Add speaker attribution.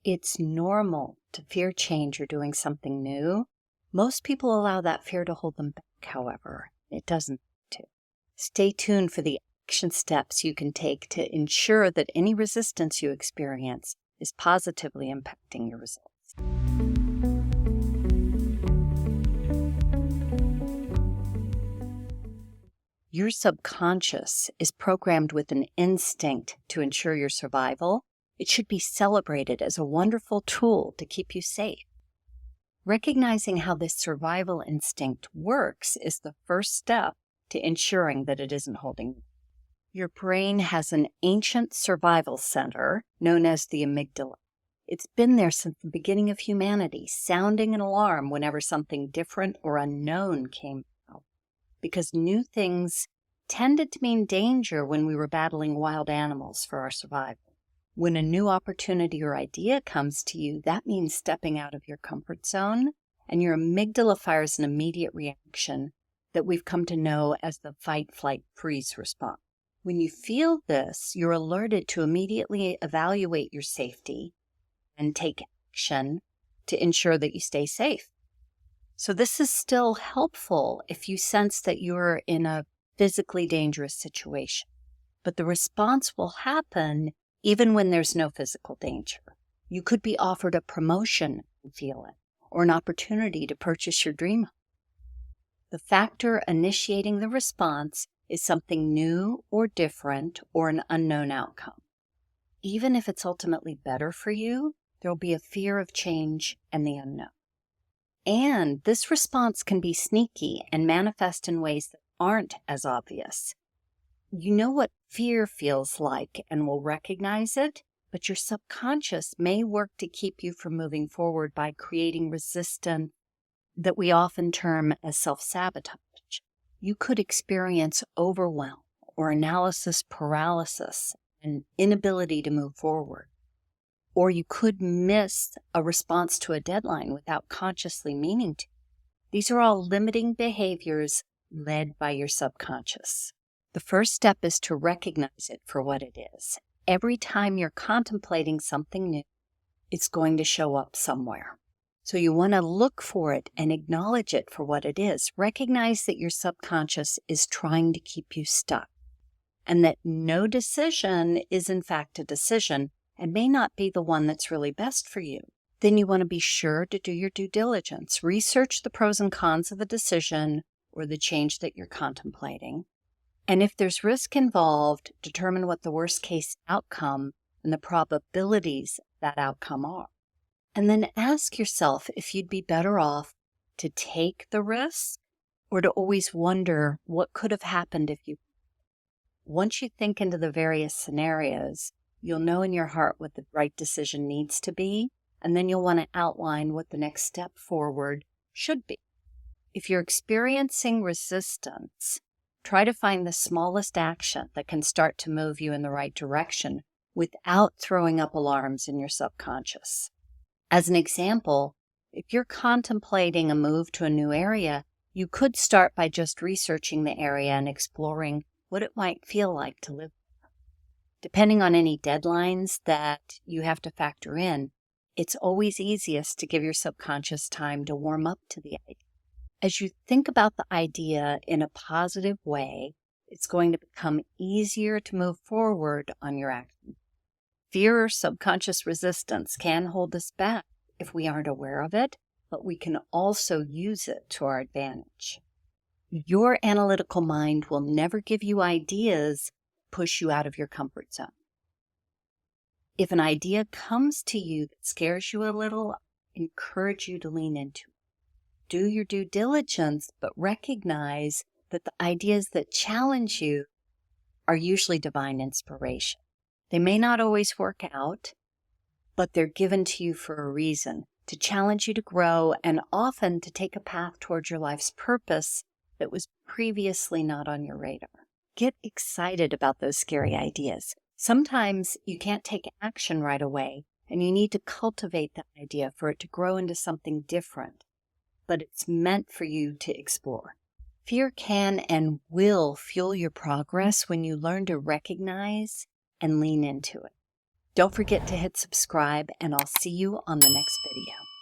Speaker 1: It's normal to fear change or doing something new. Most people allow that fear to hold them back, however. It doesn't have to. Stay tuned for the action steps you can take to ensure that any resistance you experience is positively impacting your results. Your subconscious is programmed with an instinct to ensure your survival. It should be celebrated as a wonderful tool to keep you safe. Recognizing how this survival instinct works is the first step to ensuring that it isn't holding you. Your brain has an ancient survival center known as the amygdala. It's been there since the beginning of humanity, sounding an alarm whenever something different or unknown came out. Because new things tended to mean danger when we were battling wild animals for our survival. When a new opportunity or idea comes to you, that means stepping out of your comfort zone, and your amygdala fires an immediate reaction that we've come to know as the fight, flight, freeze response. When you feel this, you're alerted to immediately evaluate your safety and take action to ensure that you stay safe. So this is still helpful if you sense that you're in a physically dangerous situation, but the response will happen even when there's no physical danger. You could be offered a promotion and feel it, or an opportunity to purchase your dream home. The factor initiating the response is something new or different or an unknown outcome. Even if it's ultimately better for you, there'll be a fear of change and the unknown. And this response can be sneaky and manifest in ways that aren't as obvious. You know what fear feels like and will recognize it, but your subconscious may work to keep you from moving forward by creating resistance that we often term as self-sabotage. You could experience overwhelm or analysis paralysis and inability to move forward. Or you could miss a response to a deadline without consciously meaning to. These are all limiting behaviors led by your subconscious. The first step is to recognize it for what it is. Every time you're contemplating something new, it's going to show up somewhere. So you want to look for it and acknowledge it for what it is. Recognize that your subconscious is trying to keep you stuck, and that no decision is in fact a decision and may not be the one that's really best for you. Then you want to be sure to do your due diligence. Research the pros and cons of a decision or the change that you're contemplating. And if there's risk involved, determine what the worst case outcome and the probabilities of that outcome are. And then ask yourself if you'd be better off to take the risk or to always wonder what could have happened if you. Once you think into the various scenarios, you'll know in your heart what the right decision needs to be, and then you'll want to outline what the next step forward should be. If you're experiencing resistance, try to find the smallest action that can start to move you in the right direction without throwing up alarms in your subconscious. As an example, if you're contemplating a move to a new area, you could start by just researching the area and exploring what it might feel like to live there. Depending on any deadlines that you have to factor in, it's always easiest to give your subconscious time to warm up to the idea. As you think about the idea in a positive way, it's going to become easier to move forward on your action. Fear or subconscious resistance can hold us back if we aren't aware of it, but we can also use it to our advantage. Your analytical mind will never give you ideas push you out of your comfort zone. If an idea comes to you that scares you a little, encourage you to lean into it. Do your due diligence, but recognize that the ideas that challenge you are usually divine inspiration. They may not always work out, but they're given to you for a reason, to challenge you to grow and often to take a path towards your life's purpose that was previously not on your radar. Get excited about those scary ideas. Sometimes you can't take action right away, and you need to cultivate that idea for it to grow into something different, but it's meant for you to explore. Fear can and will fuel your progress when you learn to recognize and lean into it. Don't forget to hit subscribe, and I'll see you on the next video.